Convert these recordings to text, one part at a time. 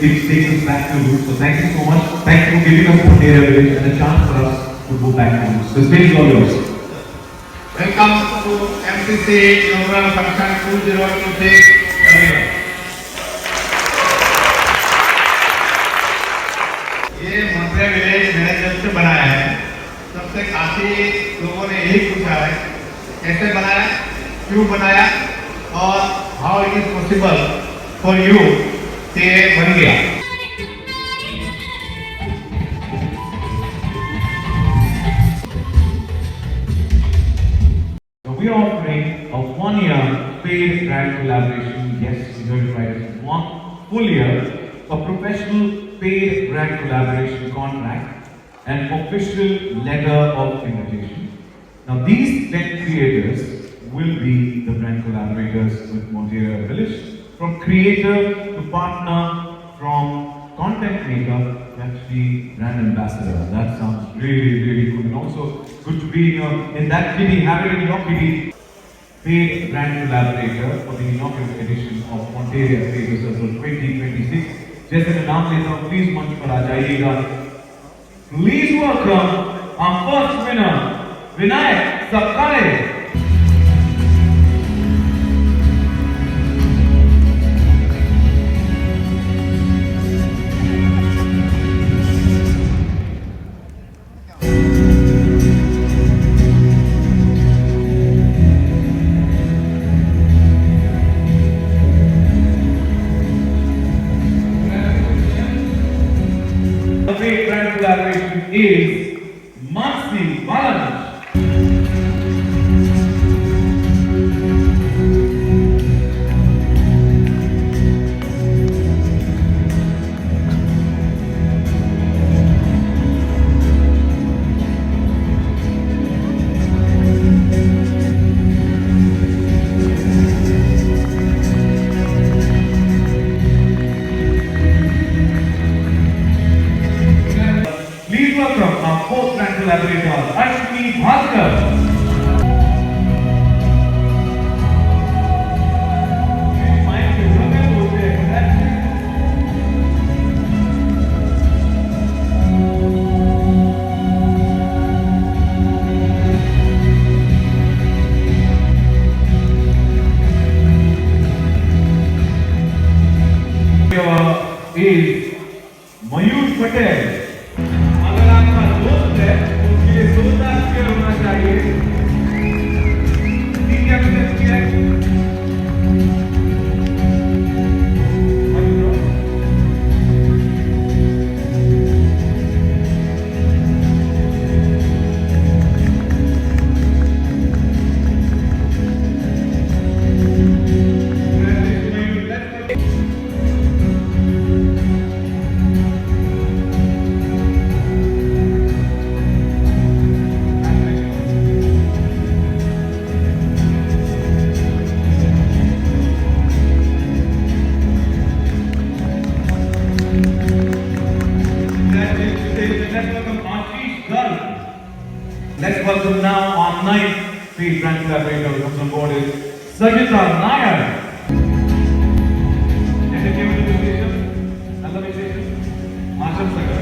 it takes us back to roots. So thank you so much. Thank you for giving us Ponteria Village and a chance for us to go back to roots. The stage is all yours. Welcome to MCC inaugural function 2026. ये मोंटेरिया village मैंने जब से बनाया है तब से काफी लोगों ने यही पूछा है कैसे बनाया, क्यों बनाया और how it is possible for you कि बन गया। We are offering a 1-year paid brand collaboration. Yes, you heard it right. It's 1 full year, a professional paid brand collaboration contract, and official letter of invitation. Now, these 10 creators will be the brand collaborators with Monteria Village. From creator to partner, from content maker to actually brand ambassador. That sounds really, really cool. And also good to be in that kitty, have it in your kitty. Paid brand collaborator for the inaugural edition of Monteria Creator Circle 2026. जैसे मैं नाम लेता हूँ, please मंच पर आ जाइएगा. Please welcome our first winner, Vinayak Sakkare. The paid brand collaboration is Mansi Balanich. Please welcome our fourth brand collaborator, Ashwini Bhaskar. Is Mayur Patel. अगर आपका दोस्त है तो उसके लिए जोरदार शेयर होना चाहिए. ठीक है, आपने किया है? Let's welcome now our ninth paid brand collaborator who comes on board is Sajita Nair. Entertainment Association, Nalla Association, Asham Sagar.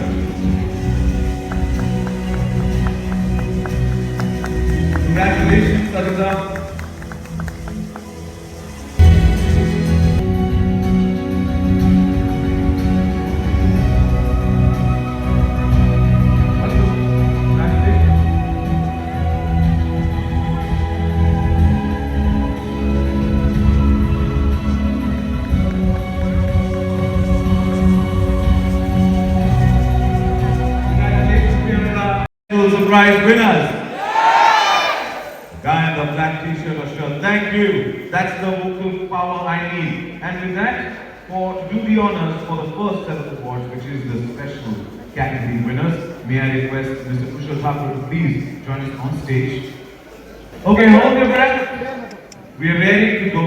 Congratulations, Sajita. Surprise winners. Guy in the black t-shirt or shirt. Thank you. That's the vocal power I need. And with that, to do the honors for the first set of awards, which is the special category winners, may I request Mr. Kushal Thakur to please join us on stage. Okay, hold your breath. We are ready to go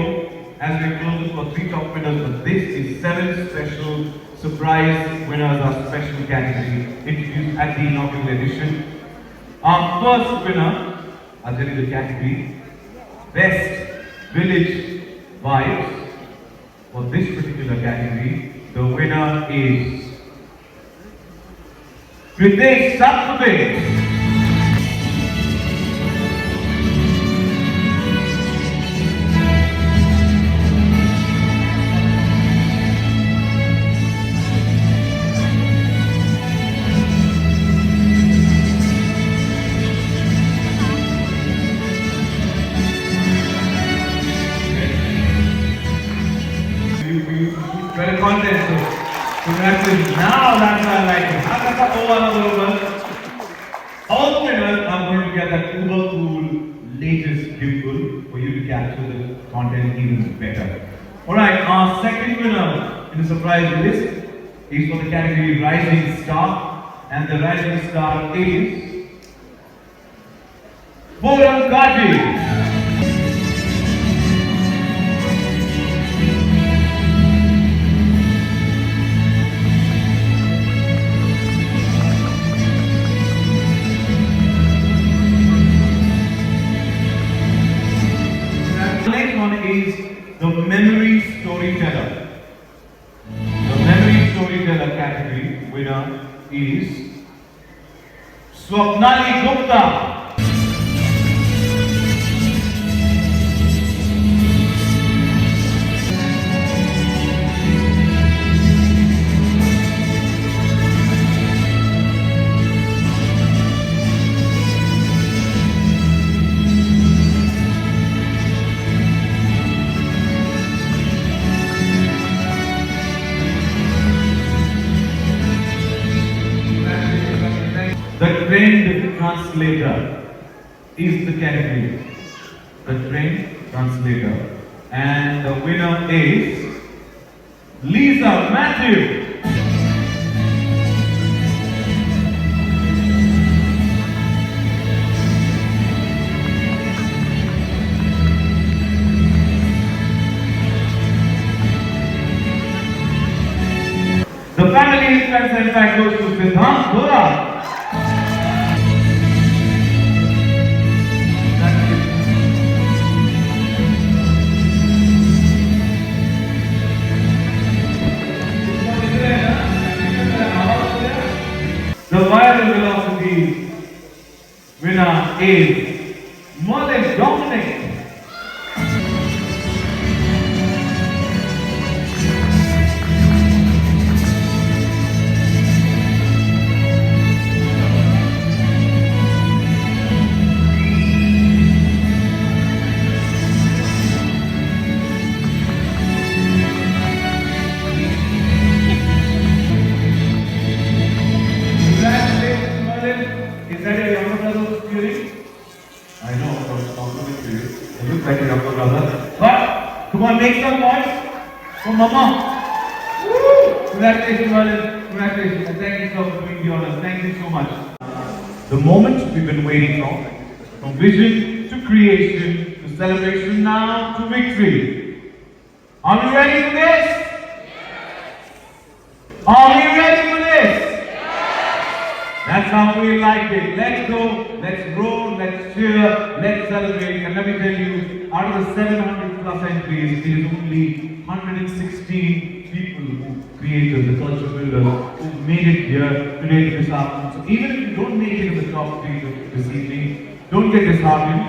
as we close for 3 top winners, but this is 7 special surprise winners, our special category introduced at the inaugural edition. Our first winner, I'll tell you the category, Best Village Vibes. For this particular category, the winner is Pritesh Satpathy. Very content. Congratulations. Now that's what I like it. Now that's a over. All winners are going to get that uber cool latest gimbal for you to capture the content even better. Alright, our second winner in the surprise list is for the category Rising Star, and the Rising Star is Poran Kaji. Is the memory storyteller. The memory storyteller category winner is Swapnali Gupta. The Trend Translator is the category. The Trend Translator. And the winner is Lisa Matthew. The family friends in fact goes to Siddhant Gora. The viral velocity winner is Merlin Dominic. Is that a younger brother who's cheering? I know, I was complimenting you. It looks like a younger brother. But, come on, make some noise for Mama. Woo! Congratulations, Merlin. Congratulations. And thank you so much for doing the honors. Thank you so much. The moment we've been waiting for. From vision to creation, to celebration now to victory. Are we ready for this? Are we ready for this? That's how we like it. Let's go, let's roll, let's cheer, let's celebrate. And let me tell you, out of the 700 plus entries, it is only 116 people who created the culture builders who made it here today, this afternoon. So even if you don't make it in the top 3 this evening, don't get disheartened,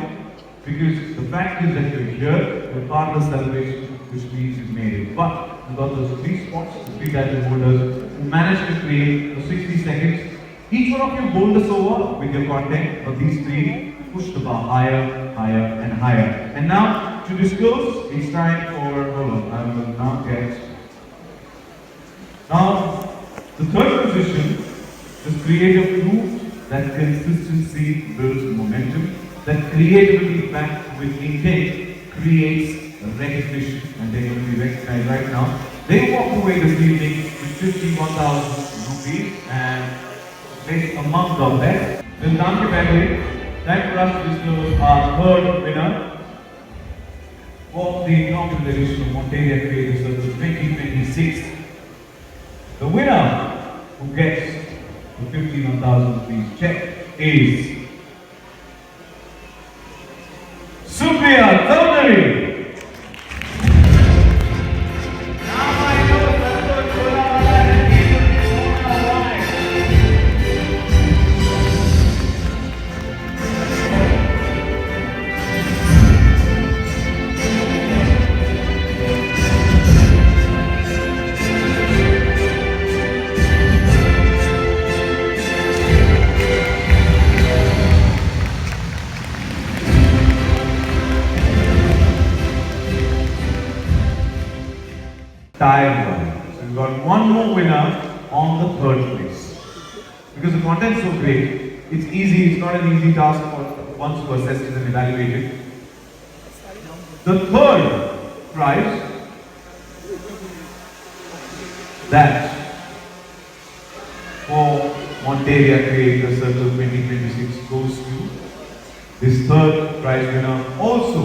because the fact is that you're here, you're part of the celebration, which means you've made it. But we've got those 3 spots, the 3 title holders, who managed to create for 60 seconds. Each one of you bowled us over with your content, but these 3 pushed the bar higher, higher, and higher. And now, to disclose, it's time for, hold on, I will now get. Now, the third position, this creator proved that consistency builds momentum, that creativity backed with intent creates recognition, and they're going to be recognized right now. They walk away this evening with 51,000 rupees, and placed among the best. Then time for us to disclose our third winner for the inaugural edition of Monteria Creative Circle 2026. The winner who gets the 51,000 rupees check is Supriya Chaudhary. Now I know one more winner on the third place. Because the content is so great, it's easy, it's not an easy task for once to assess it and evaluate it. The third prize, that for Monteria Creator Circle 2026 goes to this third prize winner, also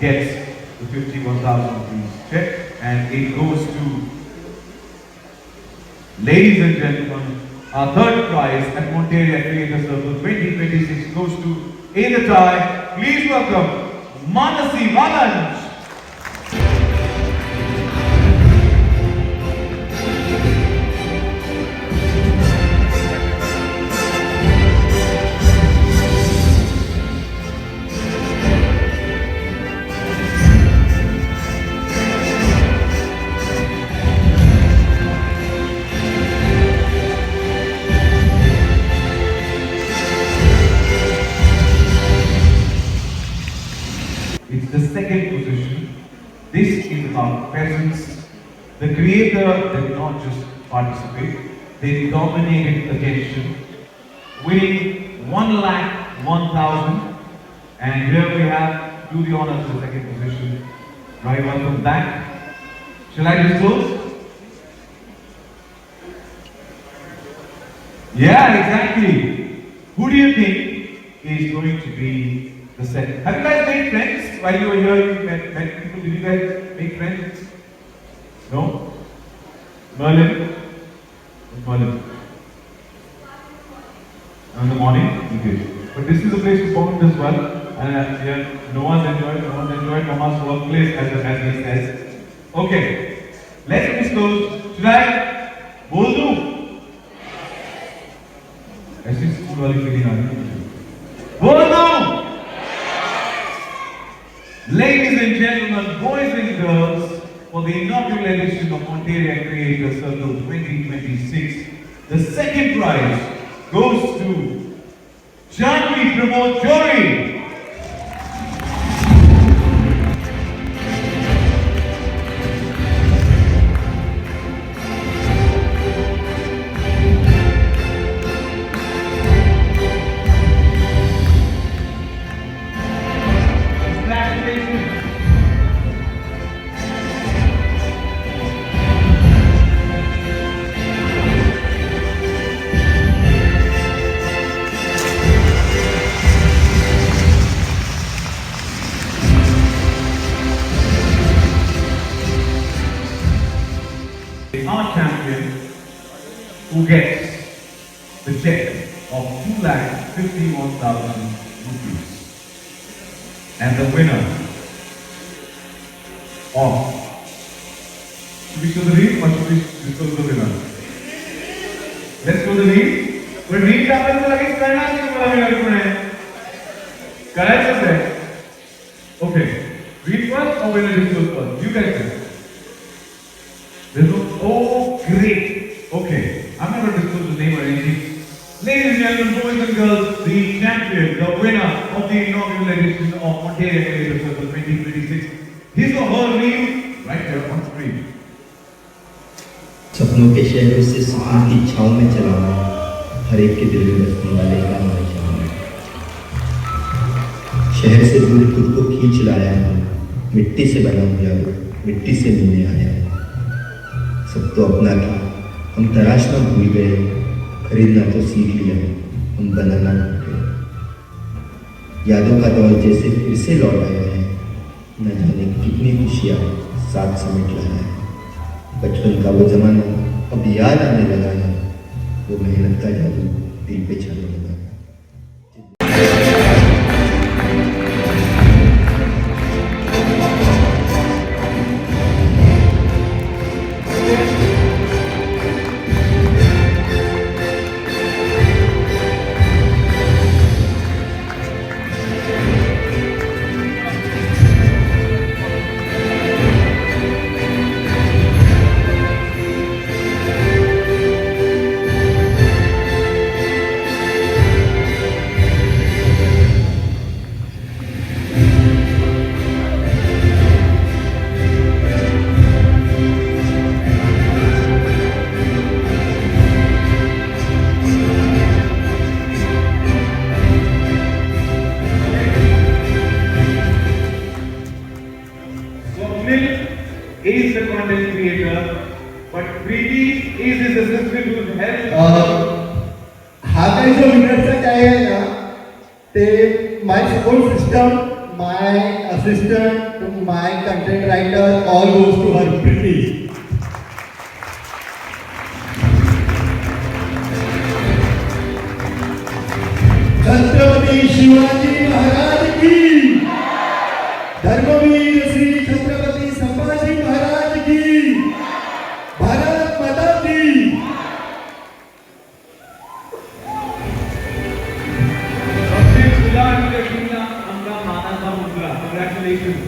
gets the 51,000 rupees check, and it goes to, ladies and gentlemen, our third prize at Monteria Creator Circle 2026 goes to, in the tie, please welcome Manasi Valanj. It's the second position. This is about presence. The creator did not just participate, they dominated attention, winning 1,01,000. And here we have, do the honor to the second position. Right, welcome back. Shall I disclose? Yeah, exactly. Who do you think is going to be the second? Have you guys made friends while you were here? You met people. Did you guys make friends? No? Merlin? What's Merlin? In the morning? Okay. But this is a place to bond as well. And yeah, Noah's enjoyed Mama's workplace, as he says. Okay. Let's disclose. Should I? Bol do? ऐसी school वाली feeling आ रही है। बोल दो! Ladies and gentlemen, boys and girls, for the inaugural edition of Monteria Creator Circle 2026, the second prize goes to Janvi Pramod Jory. Our champion, who gets the check of 2,51,000 rupees, and the winner of, should we show the name or should we disclose the winner? Let's show the name. But name happens to like winner. Correct? Okay. Read first or winner disclose first? You guys say. There's no, oh great. Okay, I'm not going to disclose the name or anything. Ladies and gentlemen, boys and girls, the champion, the winner of the inaugural edition of Monteria Creator Circle 2026. His or her name right there on screen. सपनों के शहरों से सुकून की छाँव में चला हर एक के दिल में बसने वाले का नाम है। शहर से दूर खुद को खींच लाया हूँ, मिट्टी से बना हुआ मिट्टी से मिलने आया हूँ। सब तो अपना था, हम तराशना भूल गए, खरीदना तो सीख लिया, हम बनाना भूल गए। यादों का दौर जैसे फिर से लौट आया है, न जाने कितनी खुशियाँ साथ समेट लाया है। बचपन का वो जमाना अब याद आने लगा है, वो मेहनत का जादू दिल पे छाने लगा है। assistant who's helped. हा काही जो विनरचा काय आहे ना ते my support system my assistant my content writer all goes to her Preeti Chhatrapati Shivaji Maharaj की धर्मवीर श्री छत्रपती संभाजी महाराज की भारत माता की Congratulations.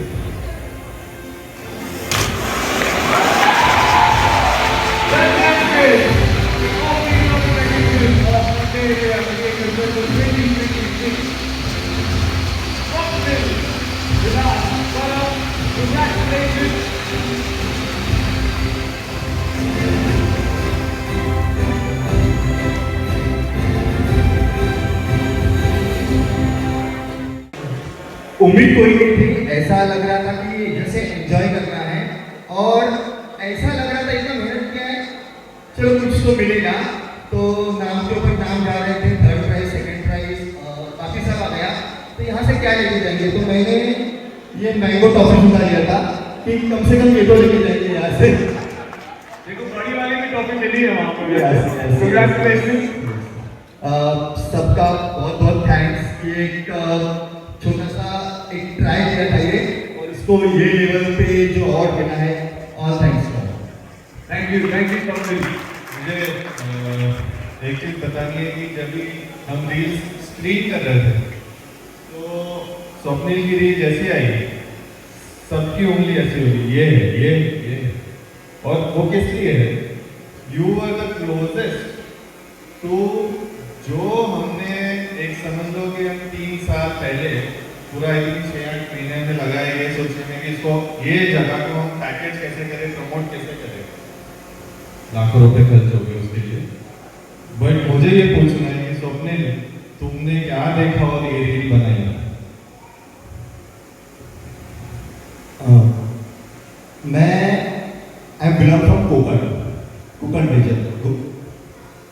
उम्मीद कोई नहीं थी, ऐसा लग रहा था कि जैसे एंजॉय कर रहा है और ऐसा लग रहा था इतना मेहनत किया है चलो कुछ तो मिलेगा। तो नाम के ऊपर नाम जा रहे थे, 3rd प्राइज 2nd प्राइज काफ़ी सब आ गया। तो यहाँ से क्या लेके जाएंगे, तो मैंने ये मैंगो टॉफी सुना लिया था कि कम से कम ये तो लेके जाएंगे यहाँ से। देखो बड़ी वाली भी टॉफी मिली है वहाँ पर। Congratulations. सबका बहुत बहुत थैंक्स कि एक छोटा सा एक ट्राई किया था ये और इसको ये लेवल पे जो अवार्ड मिला है, all thanks for. Thank you Swapnil. मुझे एक चीज़ बतानी है कि जब भी हम रील्स स्क्रीन कर रहे थे तो स्वप्निल की रील जैसी आई सबकी उंगली ऐसी हुई, ये है। और वो किस लिए है? You are the closest to जो हमने एक समझ लो कि हम 3 साल पहले पूरा 6-8 महीने में लगाए ये सोचने में कि इसको ये जगह को हम पैकेज कैसे करें, प्रमोट कैसे करें, लाखों रुपए खर्च हो गए उसके लिए। बट मुझे ये पूछना है कि स्वप्निल तुमने क्या देखा और ये रील बनाई? मैं I belong from Konkan region,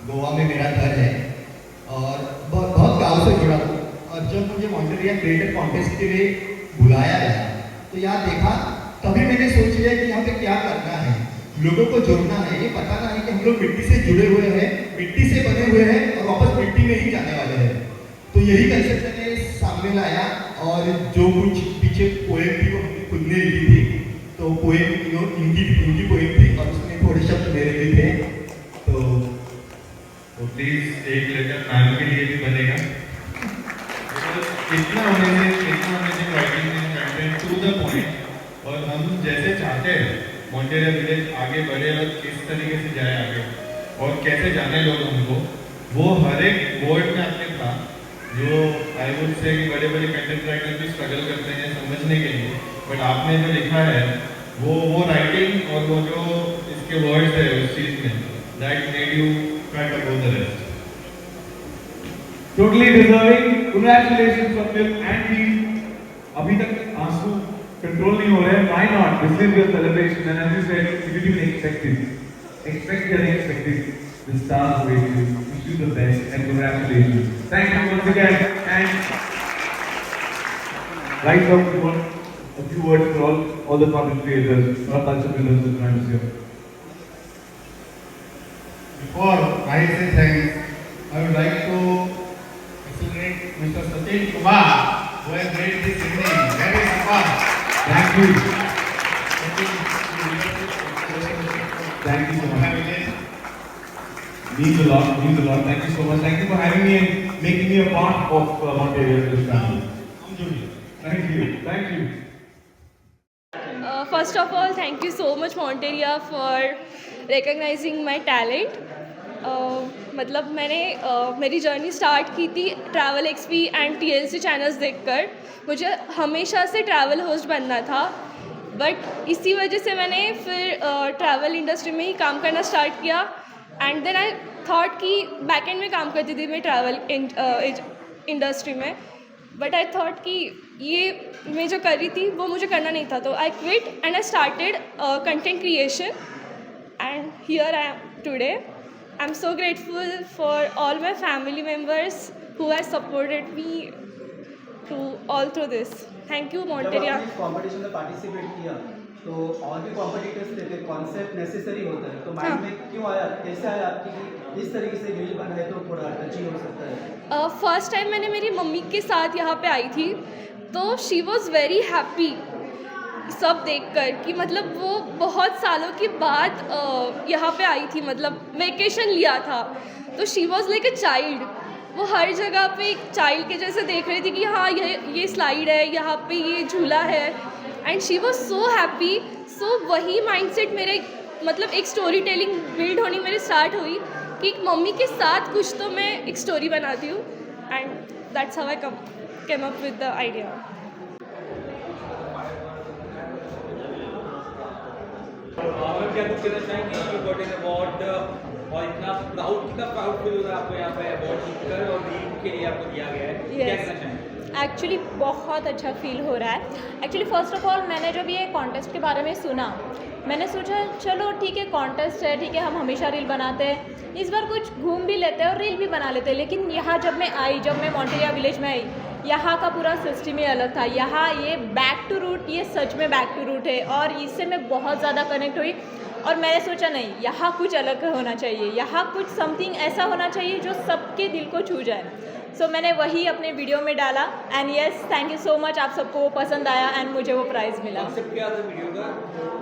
Goa में मेरा घर है और बहुत गाँव से जुड़ा हूँ। और जब मुझे मॉन्टेरियल क्रिएटर कॉन्टेस्ट के लिए बुलाया गया तो यहाँ देखा, तभी मैंने सोच लिया कि यहाँ पे क्या करना है, लोगों को जोड़ना है। ये पता ना है कि हम लोग मिट्टी से जुड़े हुए हैं, मिट्टी से बने हुए हैं और वापस मिट्टी में ही जाने वाले हैं। तो यही कंसेप्ट मैंने सामने लाया और जो कुछ पीछे पोएम थी वो हमने खुद ने लिखी थी। तो पोएम इनकी पोएम थी और उसमें थोड़े शब्द मेरे भी थे। तो प्लीज एक लेटर मैम के लिए भी बनेगा। इतना amazing writing and content to the point. और हम जैसे चाहते हैं मॉन्टेरियल विलेज आगे बढ़े और किस तरीके से जाए आगे और कैसे जाने लोग हमको, वो हर एक वर्ड में आपने था जो आई वुड से कि बड़े कंटेंट राइटर भी स्ट्रगल करते हैं समझने के लिए। बट आपने जो लिखा है वो राइटिंग और वो जो इसके वर्ड्स है उस चीज़ में that made you cut above the rest. Totally deserving. Congratulations Swapnil and team. अभी तक आंसू कंट्रोल नहीं हो रहे हैं. Why not? This is your celebration and as you said, you didn't even expect it. Expect the unexpected. The stars await you. Wish you the best and congratulations. Thank you once again and right now we want a few words for all the content creators, all culture builders who are trying to see. Before I say thanks, I would like to congratulate Mr. Sachin Kumar who has made this evening very fun. Thank you. Thank you so much. Means a lot. Thank you so much. Thank you for having me and making me a part of Mount family. Thank you. First of all, thank you so much Monteria for recognizing my talent. मतलब मैंने मेरी journey start की थी travel XP and TLC channels देखकर। मुझे हमेशा से travel host बनना था, बट इसी वजह से मैंने फिर ट्रैवल इंडस्ट्री में ही काम करना स्टार्ट किया। एंड देन आई थॉट कि बैकएंड में काम करती थी मैं ट्रैवल इंडस्ट्री में, बट आई थॉट कि ये मैं जो कर रही थी वो मुझे करना नहीं था। तो I quit and I started content creation and here I am today. I'm so grateful for all my family members who have supported me to all through this. Thank you, जब Monteria. आपने इस competition में participate किया तो और भी competitors थे, concept necessary होता है, तो माइंड हाँ। में क्यों आया, कैसे आया आपकी कि इस तरीके से रील बनाए तो थोड़ा टची हो सकता है? फर्स्ट टाइम मैंने मेरी मम्मी के साथ यहाँ पे आई थी, तो शी वॉज़ वेरी हैप्पी सब देखकर कि मतलब वो बहुत सालों के बाद यहाँ पे आई थी, मतलब वेकेशन लिया था, तो she was like a child. वो हर जगह पे एक चाइल्ड के जैसे देख रही थी कि हाँ ये स्लाइड है, यहाँ पे ये झूला है, and she was so happy. So वही माइंडसेट मेरे मतलब एक स्टोरी टेलिंग बिल्ड होनी मेरी स्टार्ट हुई कि एक मम्मी के साथ कुछ तो मैं एक स्टोरी बनाती हूँ, and that's how I came up with the idea. Ma'am क्या कुछ कहना चाहेंगे? यू गॉट एन अवार्ड और कितना प्राउड फील हो रहा है आपको यहाँ पे अवार्ड जीतकर और रील के लिए आपको दिया गया है, क्या Yes. कहना चाहेंगे? एक्चुअली बहुत अच्छा फील हो रहा है। एक्चुअली फ़र्स्ट ऑफ ऑल मैंने जब ये कॉन्टेस्ट के बारे में सुना, मैंने सोचा चलो ठीक है कॉन्टेस्ट है, ठीक है हम हमेशा रील बनाते हैं, इस बार कुछ घूम भी लेते हैं और रील भी बना लेते हैं। लेकिन यहाँ जब मैं मॉन्टेरिया विलेज में आई, यहाँ का पूरा सिस्टम ही अलग था। यहाँ ये बैक टू रूट, ये सच में बैक टू रूट है और इससे मैं बहुत ज़्यादा कनेक्ट हुई और मैंने सोचा नहीं यहाँ कुछ अलग होना चाहिए, यहाँ कुछ समथिंग ऐसा होना चाहिए जो सबके दिल को छू जाए। सो मैंने वही अपने वीडियो में डाला and yes thank you so much, आप सबको वो पसंद आया एंड मुझे वो प्राइज़ मिला। कॉन्सेप्ट क्या था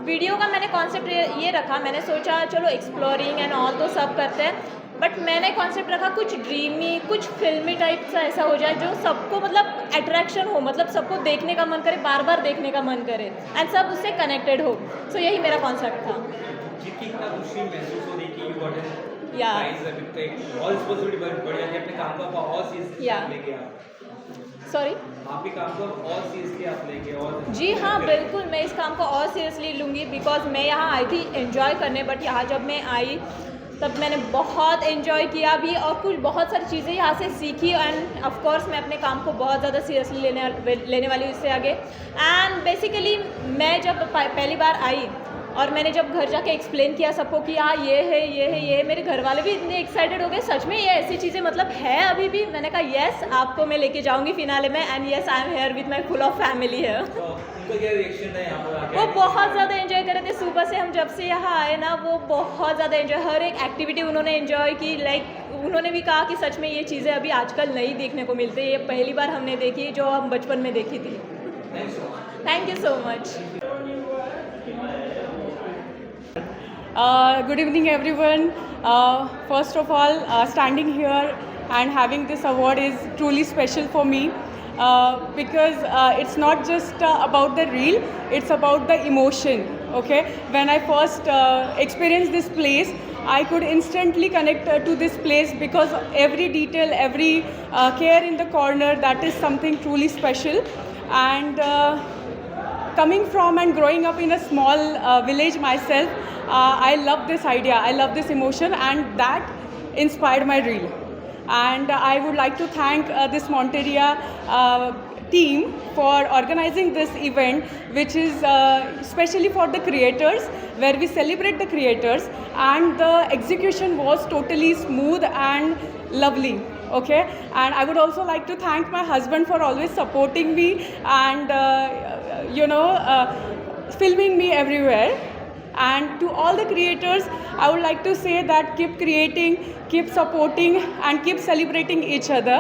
वीडियो का? मैंने कॉन्सेप्ट ये रखा, मैंने सोचा चलो एक्सप्लोरिंग एंड ऑल तो सब करते हैं, बट मैंने कॉन्सेप्ट रखा कुछ ड्रीमी, कुछ फिल्मी टाइप सा ऐसा हो जाए जो सबको मतलब अट्रैक्शन हो, मतलब सबको देखने का मन करे, बार बार देखने का मन करे एंड सब उससे कनेक्टेड हो। सो यही मेरा कॉन्सेप्ट था। जीत की कितना खुशी महसूस हो रही कि you got an Yeah. Prize, अभी और रिस्पांसिबिलिटी बढ़ जाती है, अपने काम को और सीरियसली Yeah. लेके आप सॉरी आपके काम को और सीरियसली आप लेके और जी हाँ बिल्कुल, मैं इस काम को और सीरियसली लूँगी बिकॉज मैं यहाँ आई थी एंजॉय करने, बट यहाँ जब मैं आई तब मैंने बहुत एंजॉय किया भी और कुछ बहुत सारी चीज़ें यहाँ से सीखी एंड ऑफ कोर्स मैं अपने काम को बहुत ज़्यादा सीरियसली लेने वाली हूँ इससे आगे। एंड बेसिकली मैं जब पहली बार आई और मैंने जब घर जाके एक्सप्लेन किया सबको कि हाँ ये है, मेरे घर वाले भी इतने एक्साइटेड हो गए, सच में ये ऐसी चीज़ें मतलब है अभी भी। मैंने कहा येस आपको मैं लेके जाऊँगी फिनाले में and yes I am here with my full of family है। तो उनका क्या रिएक्शन है यहाँ पर आके? वो बहुत ज़्यादा एंजॉय कर रहे थे, सुबह से हम जब से यहाँ आए ना वो बहुत ज़्यादा एंजॉय, हर एक एक्टिविटी उन्होंने एंजॉय की। लाइक उन्होंने भी कहा कि सच में ये चीज़ें अभी आजकल नहीं देखने को मिलती, ये पहली बार हमने देखी जो हम बचपन में देखी थी। Thank you so much. Good evening everyone. First of all, standing here and having this award is truly special for me because it's not just about the reel, it's about the emotion. Okay, when I first experienced this place, I could instantly connect to this place because every detail, every care in the corner, that is something truly special. And coming from and growing up in a small village myself, I love this idea, I love this emotion, and that inspired my reel. And I would like to thank this Monteria team for organizing this event, which is especially for the creators, where we celebrate the creators, and the execution was totally smooth and lovely. Okay, and I would also like to thank my husband for always supporting me and filming me everywhere. And to all the creators, I would like to say that keep creating, keep supporting, and keep celebrating each other.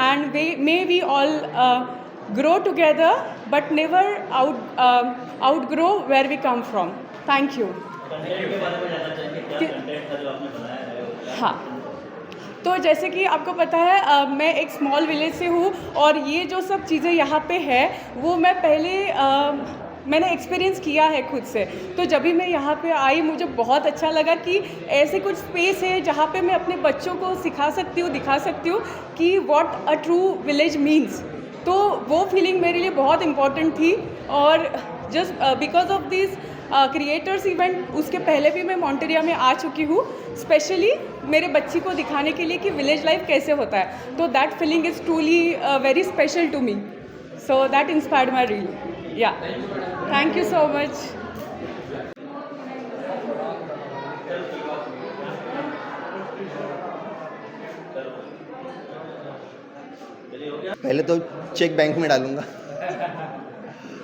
And may we all grow together, but never outgrow where we come from. Thank you. हाँ, तो जैसे कि आपको पता है मैं एक small village से हूँ और ये जो सब चीज़ें यहाँ पे है वो मैं पहले मैंने एक्सपीरियंस किया है खुद से। तो जब भी मैं यहाँ पे आई मुझे बहुत अच्छा लगा कि ऐसे कुछ स्पेस है जहाँ पे मैं अपने बच्चों को सिखा सकती हूँ, दिखा सकती हूँ कि what a true village means. तो वो फीलिंग मेरे लिए बहुत इम्पॉर्टेंट थी और just because of this creators event उसके पहले भी मैं मॉन्टेरिया में आ चुकी हूँ, स्पेशली मेरे बच्ची को दिखाने के लिए कि विलेज लाइफ कैसे होता है। तो that feeling is truly very special to me, so that inspired my reel. Yeah, thank you so much. पहले तो चेक बैंक में डालूंगा।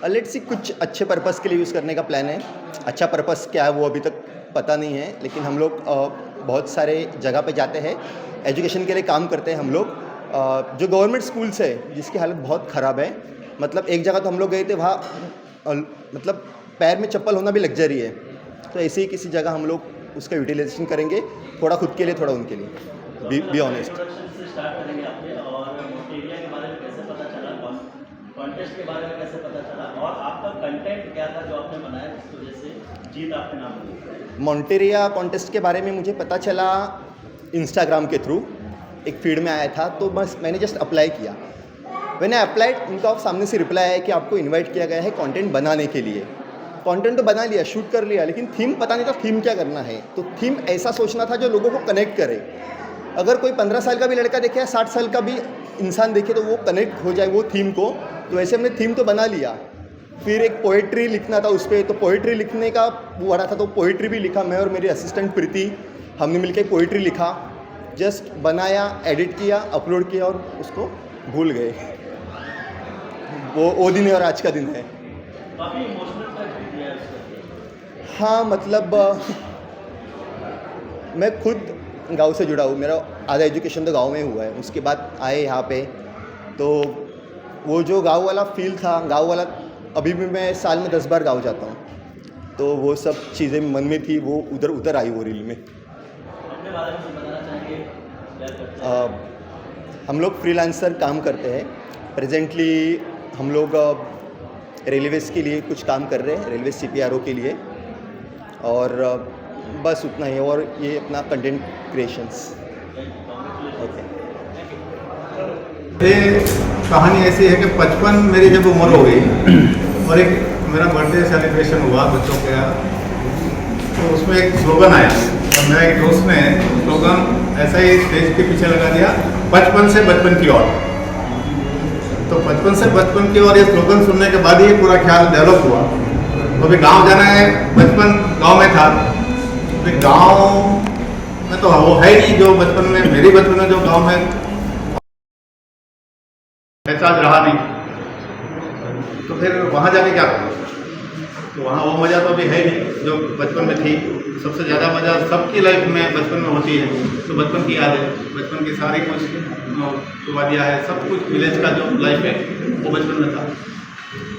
लेट्स सी, कुछ अच्छे पर्पस के लिए यूज़ करने का प्लान है। अच्छा पर्पस क्या है वो अभी तक पता नहीं है, लेकिन हम लोग बहुत सारे जगह पे जाते हैं, एजुकेशन के लिए काम करते हैं हम लोग। जो गवर्नमेंट स्कूल्स है जिसकी हालत बहुत ख़राब है, मतलब एक जगह तो हम लोग गए थे, वहाँ मतलब पैर में चप्पल होना भी लग्जरी है। तो ऐसे ही किसी जगह हम लोग उसका यूटिलाइजेशन करेंगे, थोड़ा खुद के लिए थोड़ा उनके लिए। Be honest. स्टार्ट करेंगे आपने, और मोटेरिया के बारे में कैसे पता चला, कॉन्टेस्ट के बारे में कैसे पता चला, और आपका कंटेंट क्या था जो आपने बनाया जिसकी वजह से जीत आपके नाम हुई? मोंटेरिया कॉन्टेस्ट के बारे में मुझे पता चला इंस्टाग्राम के थ्रू, एक फीड में आया था, तो बस मैंने जस्ट अप्लाई किया। मैंने अप्लाइड, उनका सामने से रिप्लाई आया कि आपको इनवाइट किया गया है कंटेंट बनाने के लिए। कंटेंट तो बना लिया, शूट कर लिया, लेकिन थीम पता नहीं था थीम क्या करना है। तो थीम ऐसा सोचना था जो लोगों को कनेक्ट करे। अगर कोई 15 साल का भी लड़का देखे या 60 साल का भी इंसान देखे तो वो कनेक्ट हो जाए वो थीम को। तो ऐसे हमने थीम तो बना लिया। फिर एक पोइट्री लिखना था उस पर, तो पोइट्री लिखने का वो आ रहा था, तो पोइट्री भी लिखा। मैं और मेरी असिस्टेंट प्रीति, हमने मिलकर पोइट्री लिखा, जस्ट बनाया, एडिट किया, अपलोड किया और उसको भूल गए। वो दिन है और आज का दिन है। काफ़ी इमोशनल टच दिया है उसको। हाँ, मतलब मैं खुद गांव से जुड़ा हूँ, मेरा आधा एजुकेशन तो गांव में हुआ है। उसके बाद आए यहाँ पे, तो वो जो गांव वाला फील था, गांव वाला, अभी भी मैं साल में 10 बार गांव जाता हूँ, तो वो सब चीज़ें मन में थी, वो उधर आई वो रील में। अपने बारे में बताना चाहेंगे क्या करते हैं? हम लोग फ्रीलांसर काम करते हैं। प्रेजेंटली हम लोग रेलवेज़ के लिए कुछ काम कर रहे हैं, रेलवे CPRO के लिए, और बस उतना ही। और ये अपना कंटेंट क्रिएशंस। ओके। ये कहानी ऐसी है कि 55 मेरी जब उम्र हो गई और एक मेरा बर्थडे सेलिब्रेशन हुआ बच्चों का, तो उसमें एक स्लोगन आया और मेरा एक दोस्त ने स्लोगन ऐसा ही स्टेज के पीछे लगा दिया, 55 से बचपन की ओर। तो 55 से बचपन की ओर ये स्लोगन सुनने के बाद ही पूरा ख्याल डेवलप हुआ। तो अभी गाँव जाना है, बचपन गाँव में था, अभी गाँव में तो वो है ही जो बचपन में, मेरी बचपन में जो गाँव में ऐसा रहा नहीं, तो फिर वहाँ जाके क्या करूँ? तो वहाँ वो मज़ा तो अभी है नहीं जो बचपन में थी। सबसे ज़्यादा मज़ा सबकी लाइफ में बचपन में होती है, तो बचपन की याद है, बचपन की सारी कुछ वादियाँ है, सब कुछ विलेज का जो लाइफ है वो बचपन में था।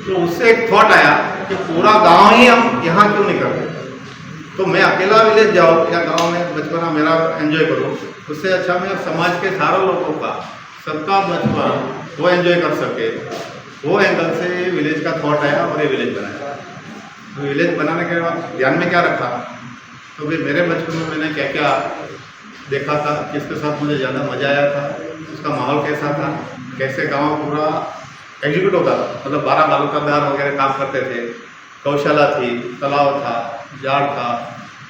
तो उससे एक थॉट आया कि पूरा गांव ही हम यहाँ क्यों नहीं करते, तो मैं अकेला विलेज जाऊँ या गांव में बचपना मेरा एंजॉय करूँ, उससे अच्छा मैं समाज के सारे लोगों का, सबका बचपन वो एंजॉय कर सके, वो एंगल से विलेज का थॉट आया और ये विलेज बनाया। तो विलेज बनाने के बाद ध्यान में क्या रखा, तो फिर मेरे बचपन में मैंने क्या क्या देखा था, किसके साथ मुझे ज़्यादा मज़ा आया था, उसका माहौल कैसा था, कैसे गांव पूरा एग्जीक्यूट होता था, मतलब 12 बालूकादार वगैरह काम करते थे, गौशाला थी, तालाब था, झाड़ था,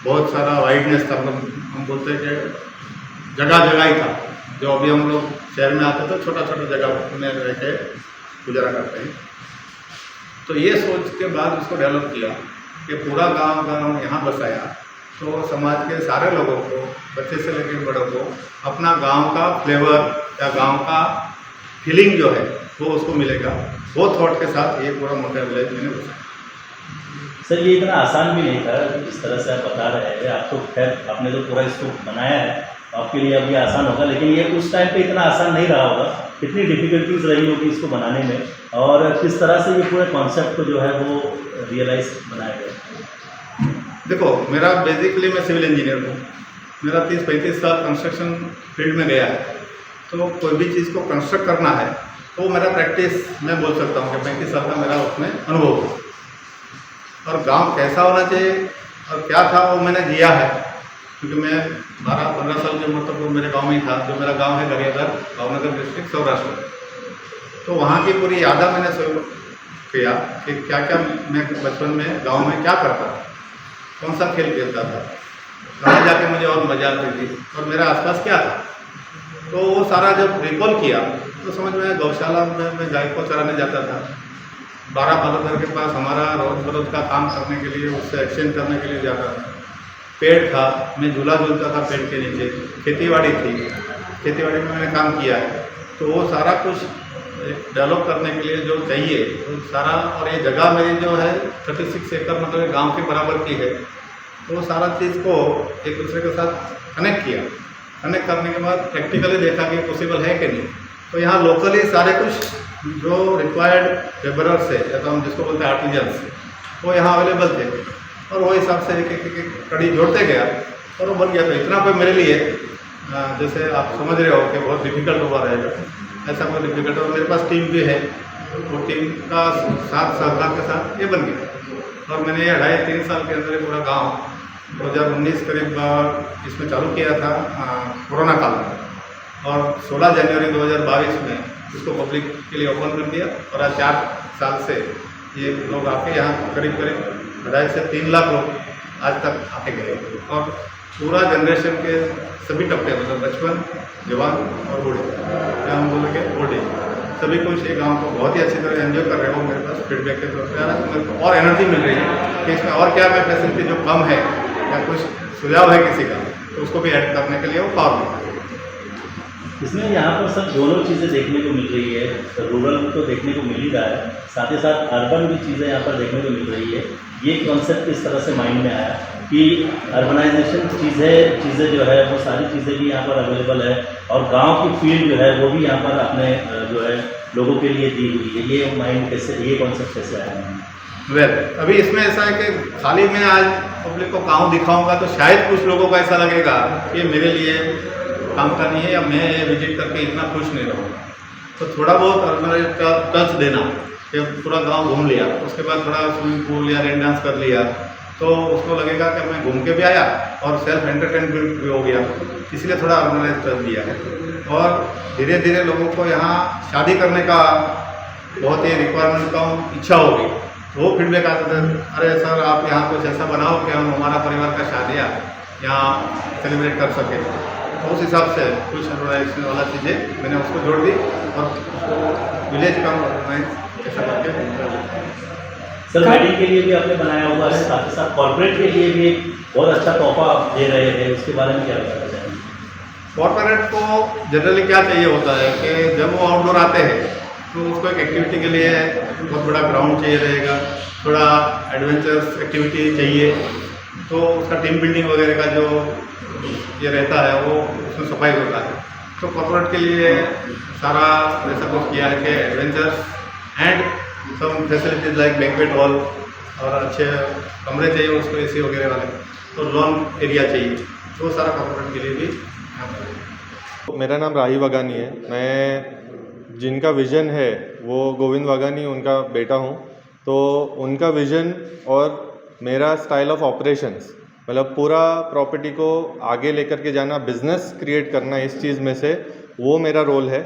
बहुत सारा वाइडनेस था, मतलब हम बोलते हैं कि जगह जगह ही था। जो अभी हम लोग शहर में आते थे छोटा छोटा जगह में रह के गुजारा करते हैं। तो ये सोच के बाद उसको डेवलप किया कि पूरा गांव अगर हम यहाँ बसाया तो समाज के सारे लोगों को, बच्चे से लेकर बड़ों को, अपना गांव का फ्लेवर या गांव का फीलिंग जो है वो उसको मिलेगा। वो थॉट के साथ ये पूरा मोटा विलेज मैंने बसाया। सर ये इतना आसान भी नहीं था जिस तरह से आप बता रहे हैं। आप तो खैर आपने तो पूरा इसको बनाया है, आपके लिए अब ये आसान होगा, लेकिन ये उस टाइम पे इतना आसान नहीं रहा होगा। कितनी डिफ़िकल्टीज रही होगी इसको बनाने में, और किस तरह से ये पूरे कॉन्सेप्ट को जो है वो रियलाइज बनाया गया? देखो, मेरा बेसिकली मैं सिविल इंजीनियर हूँ, मेरा 30-35 साल कंस्ट्रक्शन फील्ड में गया है। तो कोई भी चीज़ को कंस्ट्रक्ट करना है तो मेरा प्रैक्टिस मैं बोल सकता हूँ कि 35 साल का मेरा उसमें अनुभव है। और गांव कैसा होना चाहिए और क्या था वो मैंने जिया है, क्योंकि मैं 12-15 साल की उम्र तक वो मेरे गांव में ही था। जो मेरा गांव है गरियाधर, भावनगर डिस्ट्रिक्ट, सौराष्ट्र। तो वहाँ की पूरी यादा मैंने किया कि क्या क्या मैं बचपन में गांव में क्या करता था, कौन सा खेल खेलता था, कहाँ जाके मुझे और मजा आती थी और मेरा आसपास क्या था। तो वो सारा जब रिकॉल किया तो समझ में गौशाला में मैं गाय को चराने जाता था। 12 बालूघर के पास हमारा रोज बरोज का काम करने के लिए, उससे एक्सचेंज करने के लिए जाता था। पेड़ था, मैं झूला झूलता था पेड़ के नीचे। खेतीबाड़ी थी, खेतीबाड़ी में मैंने काम किया है। तो वो सारा कुछ एक डेवलप करने के लिए जो चाहिए तो सारा, और ये जगह मेरी जो है 36 एकड़ मतलब गांव के बराबर की है, तो वो सारा चीज़ को एक दूसरे के साथ कनेक्ट किया। कनेक्ट करने के बाद प्रैक्टिकली देखा कि पॉसिबल है कि नहीं। तो यहाँ लोकली सारे कुछ जो रिक्वायर्ड लेबरर्स है या तो हम जिसको बोलते हैं आर्टिजन्स, वो यहाँ अवेलेबल थे और वो हिसाब से एक कड़ी जोड़ते गया और वो बन गया। तो इतना कोई मेरे लिए जैसे आप समझ रहे हो कि बहुत डिफिकल्ट हुआ रहेगा, ऐसा कोई डिफिकल्ट। और मेरे पास टीम भी है, वो टीम का साथ सहकार के साथ ये बन गया। और मैंने ये 2.5-3 साल के अंदर ये पूरा गाँव 2019 करीब इसमें चालू किया था कोरोना काल में, और 16 जनवरी 2022 में इसको पब्लिक के लिए ओपन कर दिया। और आज 4 साल से ये लोग आके यहाँ करीब 2.5 से 3 लाख लोग आज तक आके गए। और पूरा जनरेशन के सभी टप्पे, मतलब बचपन, जवान और बूढ़े, क्या हम बोलेंगे बूढ़े, सभी कुछ ये गाँव को बहुत ही अच्छी तरह एंजॉय कर रहे हो। मेरे पास फीडबैक के तौर पर आ रहा है, तो मेरे को और एनर्जी मिल रही है कि इसमें और क्या मैं फैसिलिटी जो कम है या कुछ सुझाव है किसी का, तो उसको भी ऐड करने के लिए वो पावर मिलता है। इसमें यहाँ पर सब दोनों चीज़ें देखने को मिल रही है। रूरल तो देखने को मिल ही रहा है, साथ ही साथ अर्बन भी चीज़ें यहाँ पर देखने को मिल रही है। ये कॉन्सेप्ट किस तरह से माइंड में आया कि अर्बनाइजेशन चीज़ें जो है वो सारी चीज़ें भी यहाँ पर अवेलेबल है, और गांव की फील्ड जो है वो भी यहाँ पर अपने जो है लोगों के लिए दी हुई है। ये माइंड कैसे, ये कॉन्सेप्ट कैसे आया? अभी इसमें ऐसा है कि खाली मैं आज पब्लिक को गाँव दिखाऊंगा तो शायद कुछ लोगों को ऐसा लगेगा कि मेरे लिए काम का नहीं है या मैं ये विजिट करके इतना खुश नहीं रहूँगा। तो थोड़ा बहुत अर्बनाइज का टच देना कि पूरा गांव घूम लिया, उसके बाद थोड़ा स्विमिंग पूल या रेन डांस कर लिया, तो उसको लगेगा कि मैं घूम के भी आया और सेल्फ एंटरटेनमेंट भी हो गया। इसलिए थोड़ा ऑर्गेनाइज कर दिया है। और धीरे धीरे लोगों को यहाँ शादी करने का बहुत ही रिक्वायरमेंट का इच्छा होगी, तो वो फीडबैक आता था, अरे सर आप यहाँ कुछ ऐसा बनाओ कि हम हमारा परिवार का शादियाँ यहाँ सेलिब्रेट कर सकें। तो उस हिसाब से कुछ ऑर्गेनाइजेशन वाला चीज़ें मैंने उसको जोड़ दी और विलेज का ऑर्गेनाइज ऐसा करके। सर वेडिंग के लिए भी आपने बनाया हुआ है, साथ ही साथ कॉर्पोरेट के लिए भी एक बहुत अच्छा तोहफा आप दे रहे हैं, उसके बारे में क्या बताना चाहेंगे? कॉर्पोरेट को जनरली क्या चाहिए होता है कि जब वो आउटडोर आते हैं तो उसको एक एक्टिविटी के लिए बहुत बड़ा ग्राउंड चाहिए रहेगा, थोड़ा एडवेंचरस एक्टिविटी चाहिए, तो उसका टीम बिल्डिंग वगैरह का जो ये रहता है वो उसमें सफाई होता है। तो कॉर्पोरेट के लिए सारा ऐसा कुछ किया है कि adventures and some facilities like banquet hall, और अच्छे कमरे चाहिए उसको एसी वगैरह वाले, तो लॉन एरिया चाहिए, तो सारा कॉर्पोरेट के लिए भी यहाँ पर। मेरा नाम राही वागानी है। मैं जिनका विज़न है वो गोविंद वागानी उनका बेटा हूँ। तो उनका विज़न और मेरा स्टाइल ऑफ ऑपरेशंस, मतलब पूरा प्रॉपर्टी को आगे लेकर के जाना, बिजनेस क्रिएट करना, इस चीज़ में से वो मेरा रोल है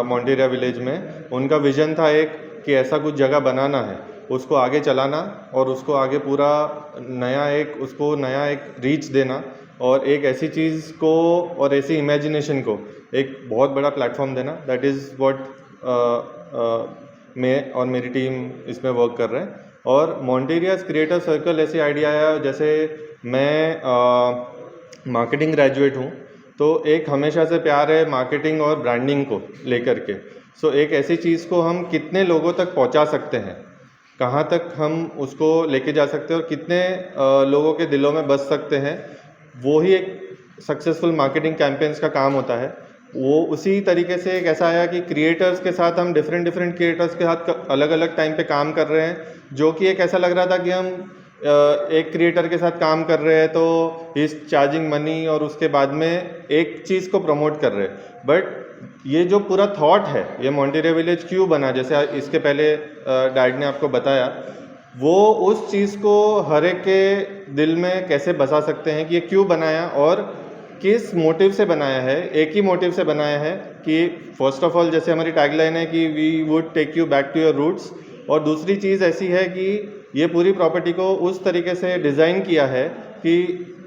मॉन्टेरिया विलेज में। उनका विज़न था एक कि ऐसा कुछ जगह बनाना है, उसको आगे चलाना और उसको आगे पूरा नया एक रीच देना, और एक ऐसी चीज़ को और ऐसी इमेजिनेशन को एक बहुत बड़ा प्लेटफॉर्म देना। दैट इज़ व्हाट मैं और मेरी टीम इसमें वर्क कर रहे हैं। और मॉन्टेरियाज क्रिएटर सर्कल ऐसी आइडिया आया, जैसे मैं मार्केटिंग ग्रेजुएट हूँ, तो एक हमेशा से प्यार है मार्केटिंग और ब्रांडिंग को लेकर के। सो एक ऐसी चीज़ को हम कितने लोगों तक पहुंचा सकते हैं, कहां तक हम उसको लेके जा सकते हैं और कितने लोगों के दिलों में बस सकते हैं, वो ही एक सक्सेसफुल मार्केटिंग कैंपेन्स का काम होता है। वो उसी तरीके से एक ऐसा आया कि क्रिएटर्स के साथ हम डिफरेंट क्रिएटर्स के साथ अलग अलग टाइम पे काम कर रहे हैं, जो कि एक ऐसा लग रहा था कि हम एक क्रिएटर के साथ काम कर रहे हैं तो इस चार्जिंग मनी और उसके बाद में एक चीज़ को प्रमोट कर रहे हैं। बट ये जो पूरा थॉट है, ये मॉन्टेरिया विलेज क्यों बना, जैसे इसके पहले डैड ने आपको बताया, वो उस चीज़ को हर एक के दिल में कैसे बसा सकते हैं कि ये क्यों बनाया और किस मोटिव से बनाया है। एक ही मोटिव से बनाया है कि फर्स्ट ऑफ ऑल, जैसे हमारी टैगलाइन है कि we would take you back to your roots, और दूसरी चीज़ ऐसी है कि ये पूरी प्रॉपर्टी को उस तरीके से डिज़ाइन किया है कि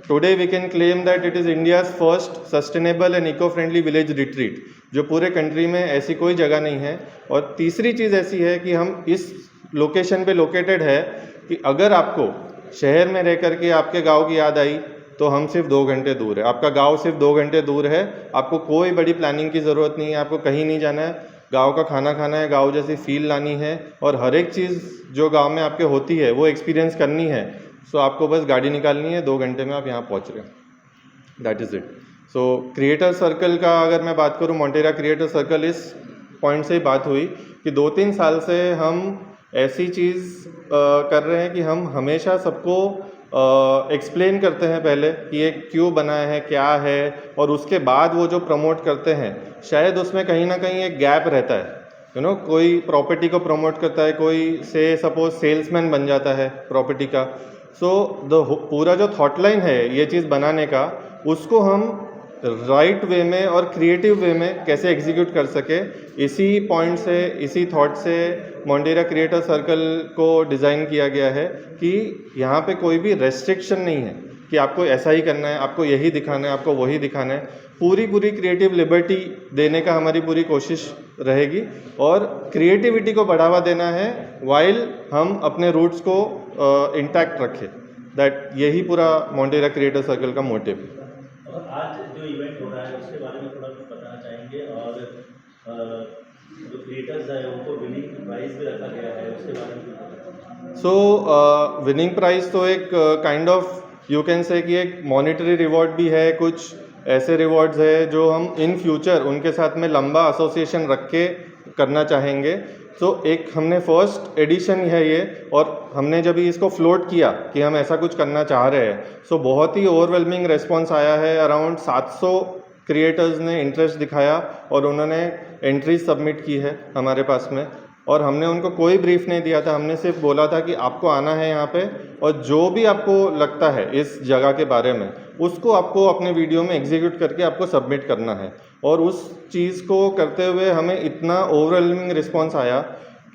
today we can claim that it is India's first sustainable and eco friendly village retreat, जो पूरे कंट्री में ऐसी कोई जगह नहीं है। और तीसरी चीज़ ऐसी है कि हम इस लोकेशन पे लोकेटेड है कि अगर आपको शहर में रह कर के आपके गांव की याद आई तो हम सिर्फ 2 घंटे दूर है, आपका गांव सिर्फ 2 घंटे दूर है, आपको कोई बड़ी प्लानिंग की ज़रूरत नहीं है, आपको कहीं नहीं जाना है। गांव का खाना खाना है, गांव जैसी फील लानी है और हर एक चीज़ जो गांव में आपके होती है वो एक्सपीरियंस करनी है, सो आपको बस गाड़ी निकालनी है, 2 घंटे में आप यहाँ पहुँच रहे हो। That is it. So creator circle का अगर मैं बात करूँ, मोंटेरा क्रिएटर सर्कल, इस पॉइंट से ही बात हुई कि 2-3 साल से हम ऐसी चीज़ कर रहे हैं कि हम हमेशा सबको एक्सप्लेन करते हैं पहले कि ये क्यों बनाया है, क्या है, और उसके बाद वो जो प्रमोट करते हैं शायद उसमें कहीं ना कहीं एक गैप रहता है। कोई प्रॉपर्टी को प्रमोट करता है, कोई से सपोज सेल्समैन बन जाता है प्रॉपर्टी का। सो पूरा जो थॉट लाइन है ये चीज़ बनाने का, उसको हम राइट वे में और क्रिएटिव वे में कैसे एग्जीक्यूट कर सके, इसी पॉइंट से, इसी थॉट से मोंटेरा क्रिएटर सर्कल को डिज़ाइन किया गया है कि यहाँ पे कोई भी रेस्ट्रिक्शन नहीं है कि आपको ऐसा ही करना है, आपको यही दिखाना है, आपको वही दिखाना है। पूरी क्रिएटिव लिबर्टी देने का हमारी पूरी कोशिश रहेगी और क्रिएटिविटी को बढ़ावा देना है वाइल हम अपने रूट्स को इंटैक्ट रखें। दैट यही पूरा मोंटेरा क्रिएटर सर्कल का मोटिव है। और आज जो इवेंट हो रहा है उसके बारे में थोड़ा कुछ बताना चाहेंगे, और जो क्रिएटर्स हैं उनको विनिंग प्राइज भी रखा गया है, उसके बारे में बताना। सो विनिंग प्राइज तो एक kind of you can say कि एक मॉनिटरी रिवॉर्ड भी है, कुछ ऐसे रिवॉर्ड्स है जो हम इन फ्यूचर उनके साथ में लंबा एसोसिएशन रख के करना चाहेंगे। तो एक हमने फर्स्ट एडिशन है ये, और हमने जब इसको फ्लोट किया कि हम ऐसा कुछ करना चाह रहे हैं, सो बहुत ही ओवरवेलमिंग रिस्पॉन्स आया है। अराउंड 700 क्रिएटर्स ने इंटरेस्ट दिखाया और उन्होंने एंट्रीज सबमिट की है हमारे पास में, और हमने उनको कोई ब्रीफ नहीं दिया था, हमने सिर्फ बोला था कि आपको आना है यहाँ पे और जो भी आपको लगता है इस जगह के बारे में उसको आपको अपने वीडियो में एग्जीक्यूट करके आपको सबमिट करना है। और उस चीज़ को करते हुए हमें इतना ओवरवेलमिंग रिस्पॉन्स आया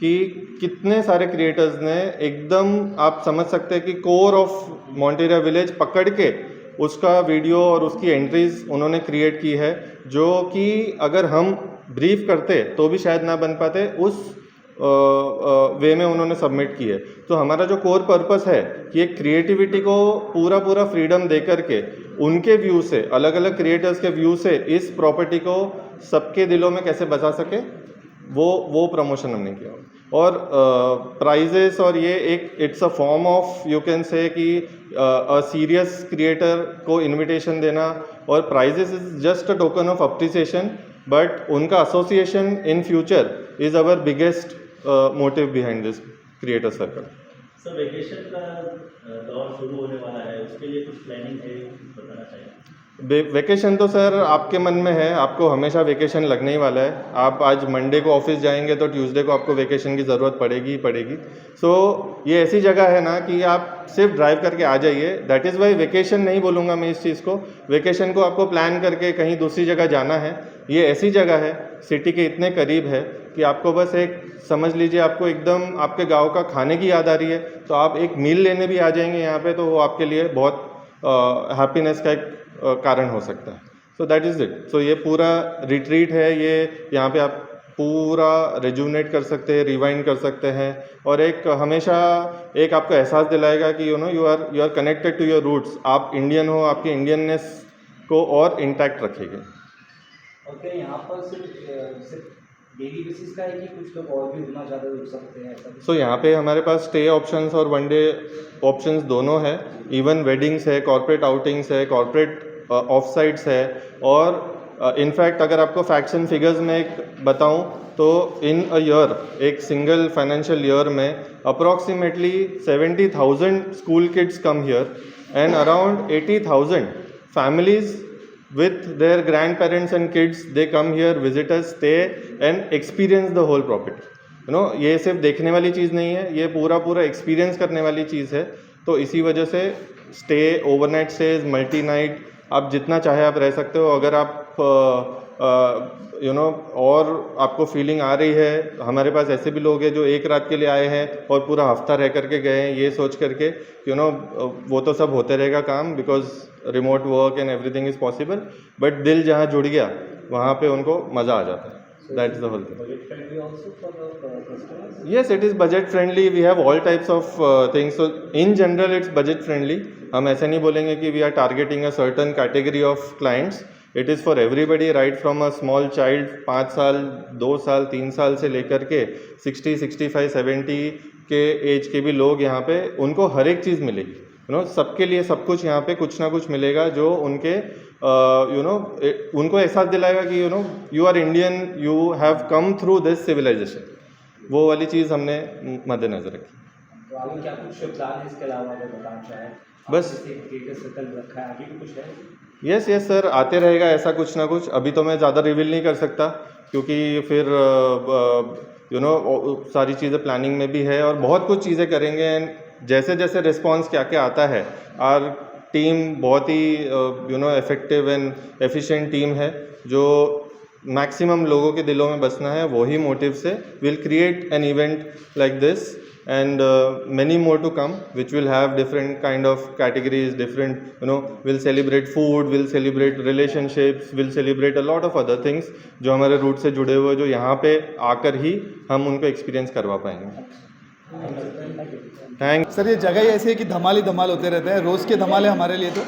कि कितने सारे क्रिएटर्स ने एकदम, आप समझ सकते हैं कि कोर ऑफ मोंटेरा विलेज पकड़ के उसका वीडियो और उसकी एंट्रीज उन्होंने क्रिएट की है, जो कि अगर हम ब्रीफ करते तो भी शायद ना बन पाते, उस वे में उन्होंने सबमिट की है। तो हमारा जो कोर पर्पस है कि एक क्रिएटिविटी को पूरा फ्रीडम दे करके उनके व्यू से, अलग अलग क्रिएटर्स के व्यू से इस प्रॉपर्टी को सबके दिलों में कैसे बचा सके, वो प्रमोशन हमने किया। और प्राइजेस और ये एक it's a form of you can say कि अ सीरियस क्रिएटर को इनविटेशन देना, और prizes is just a token of appreciation, but उनका association in future is our biggest motive behind this creator circle. Sir, vacation का दौर शुरू होने वाला है, उसके लिए कुछ प्लानिंग है, बताना चाहिए। वेकेशन तो सर आपके मन में है, आपको हमेशा वेकेशन लगने ही वाला है। आप आज मंडे को ऑफिस जाएंगे तो ट्यूसडे को आपको वेकेशन की ज़रूरत पड़ेगी ही पड़ेगी। सो ये ऐसी जगह है ना कि आप सिर्फ ड्राइव करके आ जाइए। दैट इज़ वाई वेकेशन नहीं बोलूँगा मैं इस चीज़ को। वेकेशन को आपको प्लान करके कहीं दूसरी जगह जाना है। ये ऐसी जगह है, सिटी के इतने करीब है कि आपको बस एक समझ लीजिए, आपको एकदम आपके गाँव का खाने की याद आ रही है तो आप एक मील लेने भी आ जाएंगे यहाँ पे, तो वो आपके लिए बहुत हैप्पीनेस का एक कारण हो सकता है। So that is it. So ये पूरा रिट्रीट है, ये यहाँ पे आप पूरा रिजुवनेट कर सकते हैं, रिवाइंड कर सकते हैं, और एक हमेशा एक आपको एहसास दिलाएगा कि you are connected to your roots. आप इंडियन हो, आपकी इंडियननेस को और इंटैक्ट रखेंगे। और क्या यहाँ पर सिर्फ डेली बेसिस का है कि कुछ लोग और भी रुकना ज़्यादा रुक सकते हैं ऐसा? सो यहाँ पे हमारे पास स्टे ऑप्शंस और वन डे ऑप्शंस दोनों है। इवन वेडिंग्स है, कॉर्पोरेट आउटिंग्स है, कॉर्पोरेट ऑफ साइट्स है, और इनफैक्ट अगर आपको फैक्ट्स एंड फिगर्स में एक बताऊँ तो इन अ ईयर, एक सिंगल फाइनेंशियल ईयर में approximately 70,000 school kids come here and around 80,000 families with their grandparents and kids, they come here, visit us, stay and experience the whole property। ये सिर्फ देखने वाली चीज़ नहीं है, ये पूरा एक्सपीरियंस करने वाली चीज़ है। तो इसी वजह से stay, overnight stage, multi night, आप जितना चाहे आप रह सकते हो। अगर आप और आपको फीलिंग आ रही है, हमारे पास ऐसे भी लोग हैं जो एक रात के लिए आए हैं और पूरा हफ्ता रह करके गए हैं, ये सोच करके वो तो सब होते रहेगा काम, because remote work and everything is possible, but दिल जहाँ जुड़ गया वहाँ पे उनको मज़ा आ जाता है। That is the whole thing. Yes, it is budget friendly. We have all types of things. So in general, it's budget friendly. हम ऐसे नहीं बोलेंगे कि we are targeting a certain category of clients. It is for everybody, right from a small child 5 साल 2 साल 3 साल से लेकर के 60 65 70 के एज के भी लोग यहाँ पे, उनको हर एक चीज़ मिलेगी, सबके लिए सब कुछ यहाँ पे कुछ ना कुछ मिलेगा जो उनके उनको एहसास दिलाएगा कि you are Indian, you have come through this civilisation. वो वाली चीज़ हमने मद्देनज़र रखी। तो आगे क्या कुछ प्लान है इसके अलावा अगर बताना चाहें? बस क्रिएटर सर्कल रखा है, आगे भी कुछ है? यस सर, आते रहेगा ऐसा कुछ ना कुछ। अभी तो मैं ज़्यादा रिवील नहीं कर सकता क्योंकि फिर सारी चीज़ें प्लानिंग में भी है और बहुत कुछ चीज़ें करेंगे। एंड जैसे जैसे रिस्पॉन्स क्या क्या आता है, आर टीम बहुत ही इफेक्टिव एंड एफिशिएंट टीम है जो मैक्सिमम लोगों के दिलों में बसना है। वही मोटिव से will create an event like this and many more to come, which will have different kind of categories, different we'll celebrate food, we'll celebrate relationships, we'll celebrate a lot of other things जो हमारे root से जुड़े हुए, जो यहाँ पे आकर ही हम उनको एक्सपीरियंस करवा पाएंगे। थैंक सर, ये जगह ही ऐसी है कि धमाल ही धमाल होते रहते हैं, रोज़ के धमाल है हमारे लिए। तो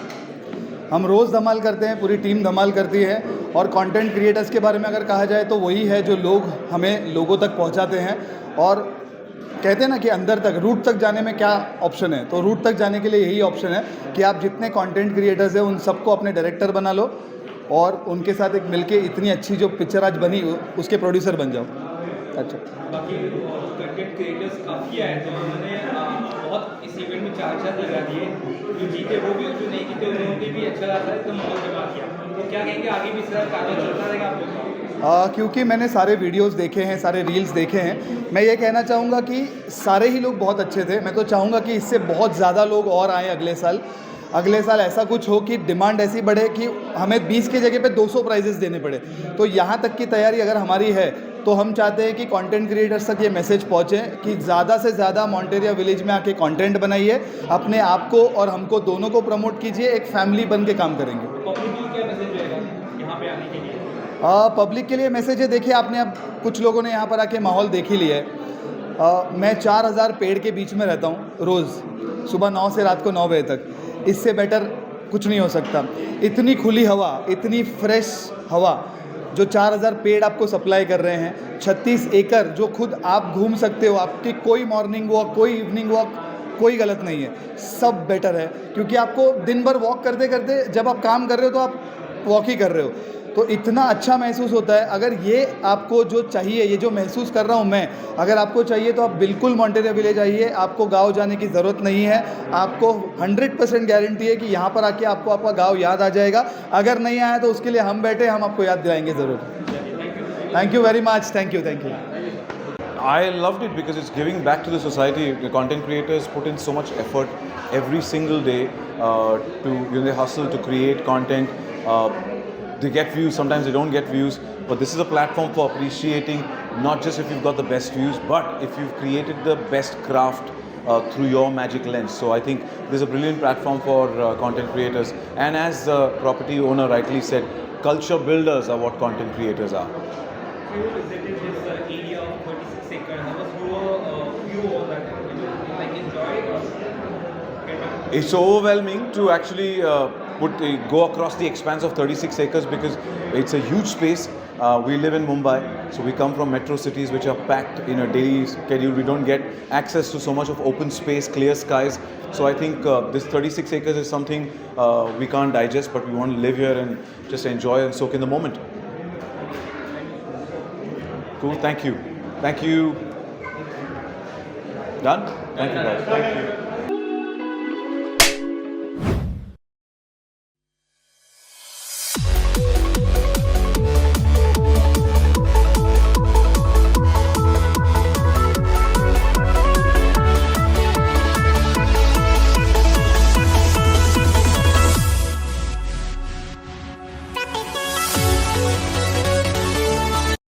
हम रोज़ धमाल करते हैं, पूरी टीम धमाल करती है। और कंटेंट क्रिएटर्स के बारे में अगर कहा जाए तो वही है जो लोग हमें लोगों तक पहुँचाते हैं। और कहते हैं ना कि अंदर तक, रूट तक जाने में क्या ऑप्शन है, तो रूट तक जाने के लिए यही ऑप्शन है कि आप जितने कंटेंट क्रिएटर्स हैं उन सबको अपने डायरेक्टर बना लो और उनके साथ एक मिलके इतनी अच्छी जो पिक्चर आज बनी उसके प्रोड्यूसर बन जाओ। अच्छा, बाकी कंटेंट क्रिएटर्स काफ़ी आए थे, उन्होंने बहुत इस इवेंट में चार लगा दिए, जो जीते वो भी, जो नहीं जीते उन्होंने भी अच्छा लगा था, तो बहुत जमा किया। तो क्या कहेंगे, आगे भी सर कार्य चलता रहेगा आप लोग? क्योंकि मैंने सारे वीडियोस देखे हैं, सारे रील्स देखे हैं, मैं ये कहना चाहूँगा कि सारे ही लोग बहुत अच्छे थे। मैं तो चाहूँगा कि इससे बहुत ज़्यादा लोग और आएँ अगले साल ऐसा कुछ हो कि डिमांड ऐसी बढ़े कि हमें 20 की जगह पे 200 प्राइजेस देने पड़े। तो यहाँ तक की तैयारी अगर हमारी है तो हम चाहते हैं कि कंटेंट क्रिएटर्स तक ये मैसेज पहुँचे कि ज़्यादा से ज़्यादा मॉन्टेरिया विलेज में आके कंटेंट बनाइए, अपने आप को और हमको दोनों को प्रमोट कीजिए, एक फैमिली बन के काम करेंगे। पब्लिक के लिए मैसेज है, देखिए आपने अब कुछ लोगों ने यहाँ पर आके माहौल देख ही लिया है। मैं 4000 पेड़ के बीच में रहता हूँ रोज़, सुबह 9 से रात को 9 बजे तक। इससे बेटर कुछ नहीं हो सकता। इतनी खुली हवा, इतनी फ्रेश हवा जो 4000 पेड़ आपको सप्लाई कर रहे हैं, 36 एकड़ जो खुद आप घूम सकते हो, आपकी कोई मॉर्निंग वॉक, कोई इवनिंग वॉक, कोई गलत नहीं है, सब बेटर है। क्योंकि आपको दिन भर वॉक करते करते जब आप काम कर रहे हो तो आप वॉक ही कर रहे हो, तो इतना अच्छा महसूस होता है। अगर ये आपको जो चाहिए, ये जो महसूस कर रहा हूँ मैं, अगर आपको चाहिए तो आप बिल्कुल मॉन्टेरिया विलेज आइए। आपको गांव जाने की ज़रूरत नहीं है, आपको 100% गारंटी है कि यहाँ पर आके आपको आपका गांव याद आ जाएगा। अगर नहीं आया तो उसके लिए हम बैठे, हम आपको याद दिलाएंगे ज़रूर। Thank you very much, thank you. I loved it because it's giving back to the society. The content creators put in so much effort every single day they hustle to create content. They get views, sometimes they don't get views, but this is a platform for appreciating not just if you've got the best views, but if you've created the best craft through your magic lens. So I think this is a brilliant platform for content creators. And as the property owner rightly said, culture builders are what content creators are. You visited this area of 36 acres. How was your view of that? Did you enjoy it? It's overwhelming to actually go across the expanse of 36 acres because it's a huge space. We live in Mumbai, so we come from metro cities which are packed in a daily schedule. We don't get access to so much of open space, clear skies. So I think this 36 acres is something we can't digest, but we want to live here and just enjoy and soak in the moment. Cool, thank you. Thank you. Done? Thank you guys. Thank you.